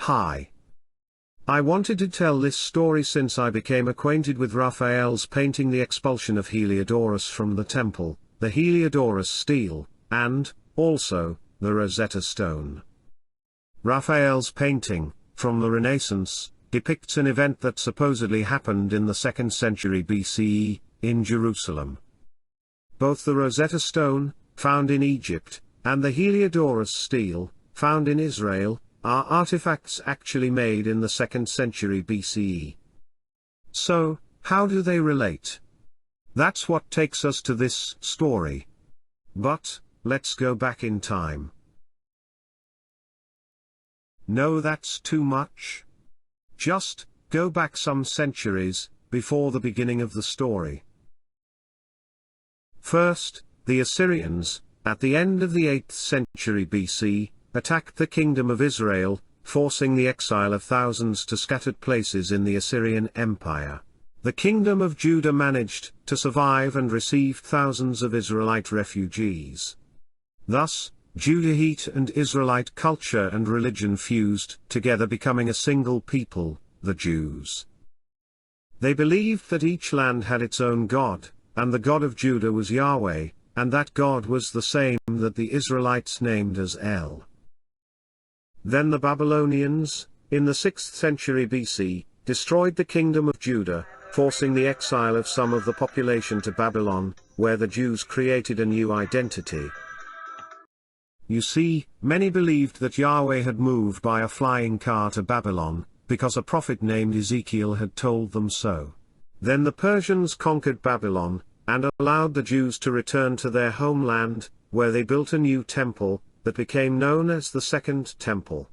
Hi. I wanted to tell this story since I became acquainted with Raphael's painting The Expulsion of Heliodorus from the Temple, the Heliodorus Stele, and, also, the Rosetta Stone. Raphael's painting, from the Renaissance, depicts an event that supposedly happened in the 2nd century BCE, in Jerusalem. Both the Rosetta Stone, found in Egypt, and the Heliodorus Stele, found in Israel, are artifacts actually made in the 2nd century BCE. So, how do they relate? That's what takes us to this story. But, let's go back in time. No, that's too much? Just, go back some centuries, before the beginning of the story. First, the Assyrians, at the end of the 8th century BC, attacked the kingdom of Israel, forcing the exile of thousands to scattered places in the Assyrian Empire. The kingdom of Judah managed to survive and received thousands of Israelite refugees. Thus, Judahite and Israelite culture and religion fused together, becoming a single people, the Jews. They believed that each land had its own God, and the God of Judah was Yahweh, and that God was the same that the Israelites named as El. Then the Babylonians, in the 6th century BC, destroyed the kingdom of Judah, forcing the exile of some of the population to Babylon, where the Jews created a new identity. You see, many believed that Yahweh had moved by a flying car to Babylon, because a prophet named Ezekiel had told them so. Then the Persians conquered Babylon, and allowed the Jews to return to their homeland, where they built a new temple, that became known as the Second Temple.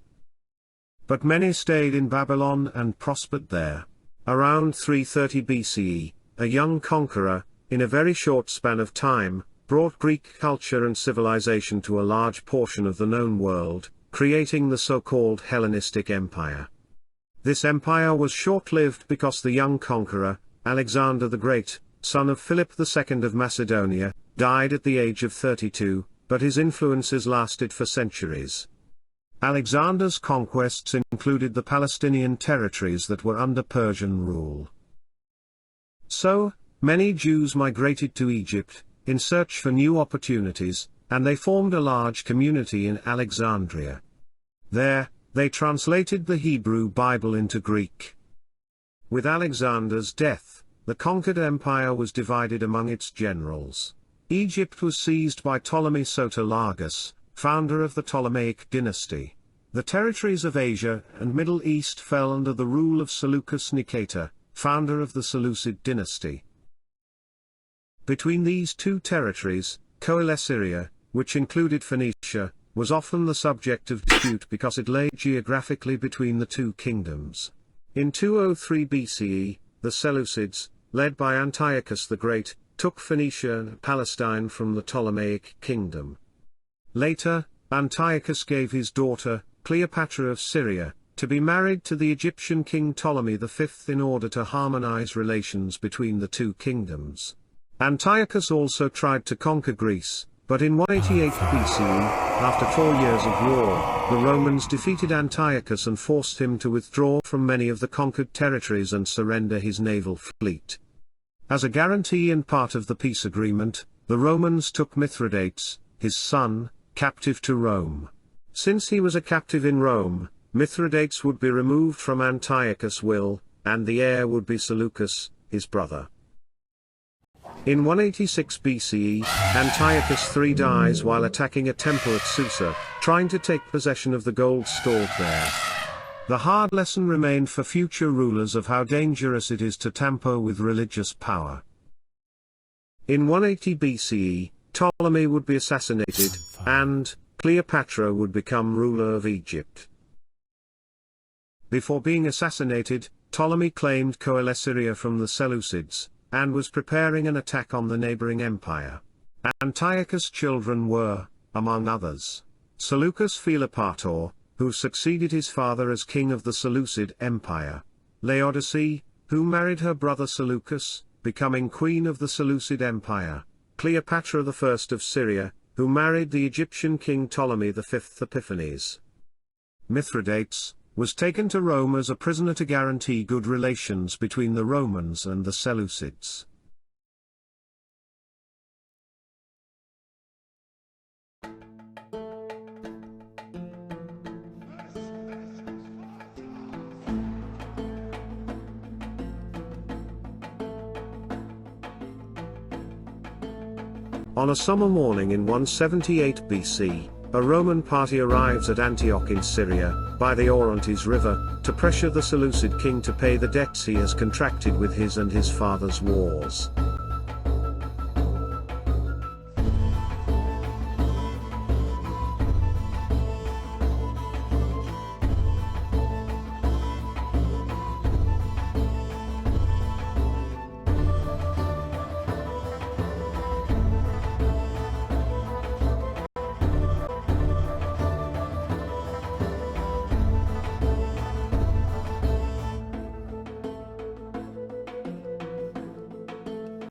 But many stayed in Babylon and prospered there. Around 330 BCE, a young conqueror, in a very short span of time, brought Greek culture and civilization to a large portion of the known world, creating the so-called Hellenistic Empire. This empire was short-lived because the young conqueror, Alexander the Great, son of Philip II of Macedonia, died at the age of 32, but his influences lasted for centuries. Alexander's conquests included the Palestinian territories that were under Persian rule. So, many Jews migrated to Egypt, in search for new opportunities, and they formed a large community in Alexandria. There, they translated the Hebrew Bible into Greek. With Alexander's death, the conquered empire was divided among its generals. Egypt was seized by Ptolemy Soter-Largus, founder of the Ptolemaic dynasty. The territories of Asia and Middle East fell under the rule of Seleucus Nicator, founder of the Seleucid dynasty. Between these two territories, Coele-Syria, which included Phoenicia, was often the subject of dispute because it lay geographically between the two kingdoms. In 203 BCE, the Seleucids, led by Antiochus the Great, took Phoenicia and Palestine from the Ptolemaic kingdom. Later, Antiochus gave his daughter, Cleopatra of Syria, to be married to the Egyptian king Ptolemy V in order to harmonize relations between the two kingdoms. Antiochus also tried to conquer Greece, but in 188 BCE, after 4 years of war, the Romans defeated Antiochus and forced him to withdraw from many of the conquered territories and surrender his naval fleet. As a guarantee and part of the peace agreement, the Romans took Mithridates, his son, captive to Rome. Since he was a captive in Rome, Mithridates would be removed from Antiochus' will, and the heir would be Seleucus, his brother. In 186 BCE, Antiochus III dies while attacking a temple at Susa, trying to take possession of the gold stored there. The hard lesson remained for future rulers of how dangerous it is to tamper with religious power. In 180 BCE, Ptolemy would be assassinated, and Cleopatra would become ruler of Egypt. Before being assassinated, Ptolemy claimed Coele-Syria from the Seleucids, and was preparing an attack on the neighboring empire. Antiochus' children were, among others, Seleucus Philopator, who succeeded his father as king of the Seleucid Empire; Laodice, who married her brother Seleucus, becoming queen of the Seleucid Empire; Cleopatra I of Syria, who married the Egyptian king Ptolemy V Epiphanes. Mithridates, was taken to Rome as a prisoner to guarantee good relations between the Romans and the Seleucids. On a summer morning in 178 BC, a Roman party arrives at Antioch in Syria, by the Orontes River, to pressure the Seleucid king to pay the debts he has contracted with his and his father's wars.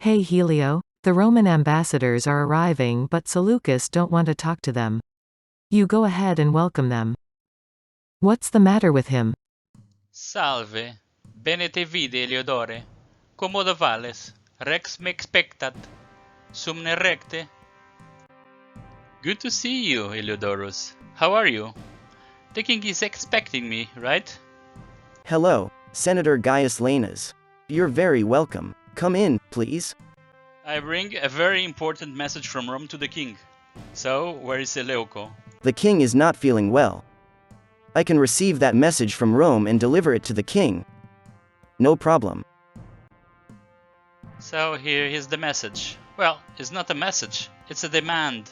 Hey Helio, the Roman ambassadors are arriving but Seleucus don't want to talk to them. You go ahead and welcome them. What's the matter with him? Salve, bene te vide, Eliodore. Commodo vales, rex me expectat. Sumne recte. Good to see you, Eliodorus. How are you? The king is expecting me, right? Hello, Senator Gaius Laenas. You're very welcome. Come in, please. I bring a very important message from Rome to the king. So, where is Seleuco? The king is not feeling well. I can receive that message from Rome and deliver it to the king. No problem. So, here is the message. Well, it's not a message, it's a demand.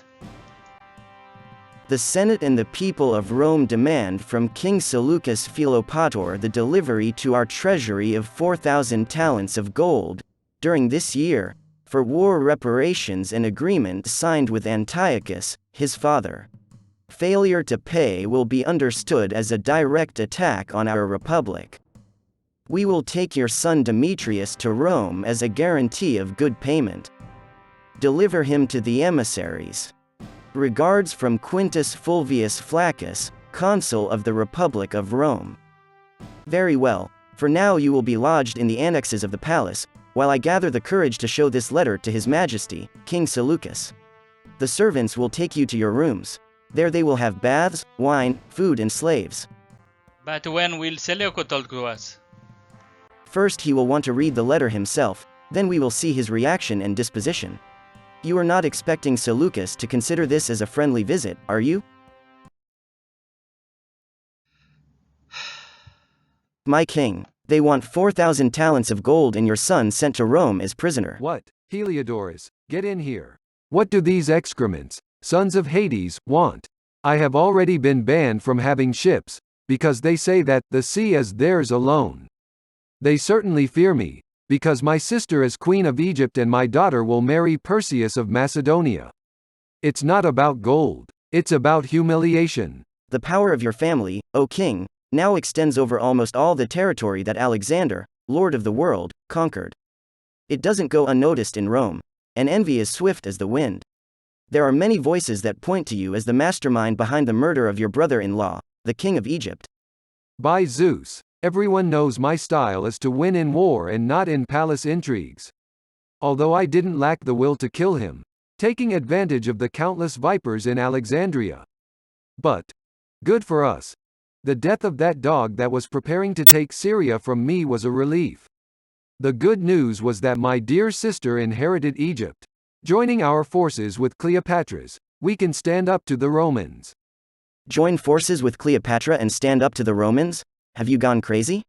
The Senate and the people of Rome demand from King Seleucus Philopator the delivery to our treasury of 4,000 talents of gold, during this year, for war reparations and agreement signed with Antiochus, his father. Failure to pay will be understood as a direct attack on our republic. We will take your son Demetrius to Rome as a guarantee of good payment. Deliver him to the emissaries. Regards from Quintus Fulvius Flaccus, consul of the Republic of Rome. Very well, for now you will be lodged in the annexes of the palace, while I gather the courage to show this letter to His Majesty, King Seleucus. The servants will take you to your rooms. There they will have baths, wine, food and slaves. But when will Seleuco talk to us? First he will want to read the letter himself, then we will see his reaction and disposition. You are not expecting Seleucus to consider this as a friendly visit, are you? My king, they want 4,000 talents of gold and your son sent to Rome as prisoner. What, Heliodorus, get in here. What do these excrements, sons of Hades, want? I have already been banned from having ships, because they say that the sea is theirs alone. They certainly fear me, because my sister is queen of Egypt and my daughter will marry Perseus of Macedonia. It's not about gold, it's about humiliation. The power of your family, O king, now extends over almost all the territory that Alexander, Lord of the world, conquered. It doesn't go unnoticed in Rome, and envy is swift as the wind. There are many voices that point to you as the mastermind behind the murder of your brother-in-law, the king of Egypt. By Zeus, everyone knows my style is to win in war and not in palace intrigues. Although I didn't lack the will to kill him, taking advantage of the countless vipers in Alexandria. But, good for us. The death of that dog that was preparing to take Syria from me was a relief. The good news was that my dear sister inherited Egypt. Joining our forces with Cleopatra's, we can stand up to the Romans. Join forces with Cleopatra and stand up to the Romans? Have you gone crazy?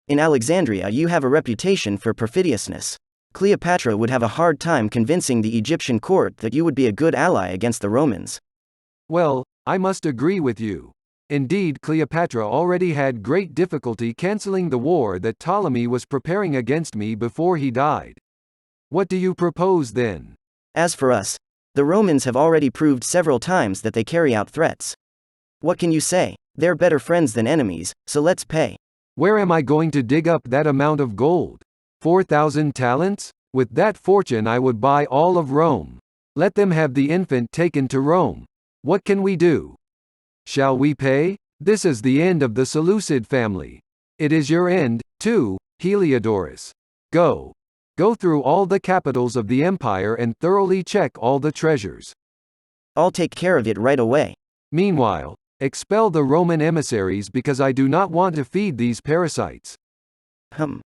In Alexandria you have a reputation for perfidiousness. Cleopatra would have a hard time convincing the Egyptian court that you would be a good ally against the Romans. Well, I must agree with you. Indeed, Cleopatra already had great difficulty canceling the war that Ptolemy was preparing against me before he died. What do you propose then? As for us, the Romans have already proved several times that they carry out threats. What can you say? They're better friends than enemies, so let's pay. Where am I going to dig up that amount of gold? 4,000 talents? With that fortune I would buy all of Rome. Let them have the infant taken to Rome. What can we do? Shall we pay? This is the end of the Seleucid family. It is your end, too, Heliodorus. Go. Go through all the capitals of the empire and thoroughly check all the treasures. I'll take care of it right away. Meanwhile, expel the Roman emissaries because I do not want to feed these parasites.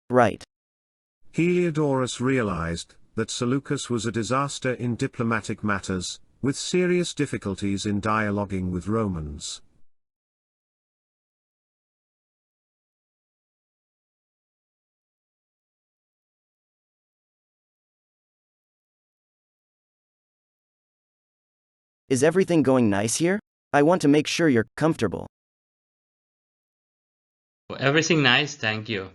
Right. Heliodorus realized that Seleucus was a disaster in diplomatic matters, with serious difficulties in dialoguing with Romans. Is everything going nice here? I want to make sure you're comfortable. Everything nice, thank you.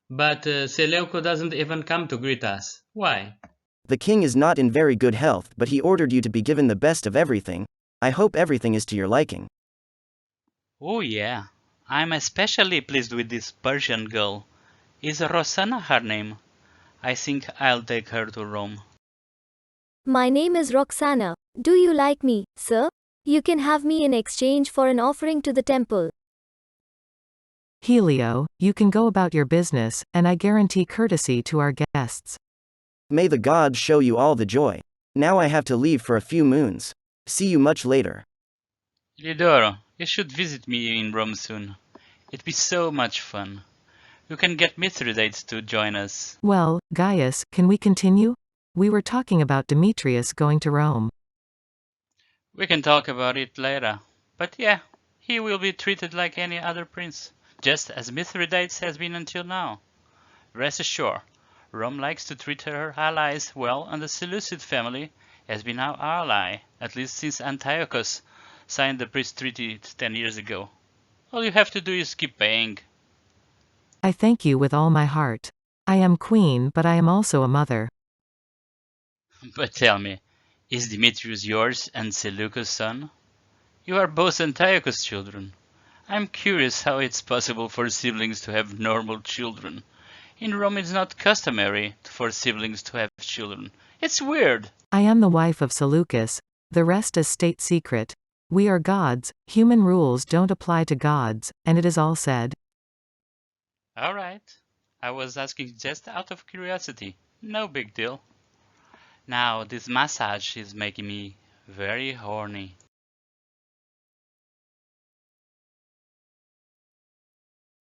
But Seleuco doesn't even come to greet us. Why? The king is not in very good health, but he ordered you to be given the best of everything. I hope everything is to your liking. Oh yeah, I'm especially pleased with this Persian girl. Is Rosanna her name? I think I'll take her to Rome. My name is Roxana. Do you like me, sir? You can have me in exchange for an offering to the temple. Helio, you can go about your business, and I guarantee courtesy to our guests. May the gods show you all the joy. Now I have to leave for a few moons. See you much later. Lidoro, you should visit me in Rome soon. It'd be so much fun. You can get Mithridates to join us. Well, Gaius, can we continue? We were talking about Demetrius going to Rome. We can talk about it later. But yeah, he will be treated like any other prince, just as Mithridates has been until now. Rest assured, Rome likes to treat her allies well, and the Seleucid family has been our ally, at least since Antiochus signed the peace treaty 10 years ago. All you have to do is keep paying. I thank you with all my heart. I am queen, but I am also a mother. But tell me, is Demetrius yours and Seleucus' son? You are both Antiochus' children. I'm curious how it's possible for siblings to have normal children. In Rome it's not customary for siblings to have children. It's weird. I am the wife of Seleucus. The rest is state secret. We are gods, human rules don't apply to gods, and it is all said. Alright. I was asking just out of curiosity. No big deal. Now, this massage is making me very horny.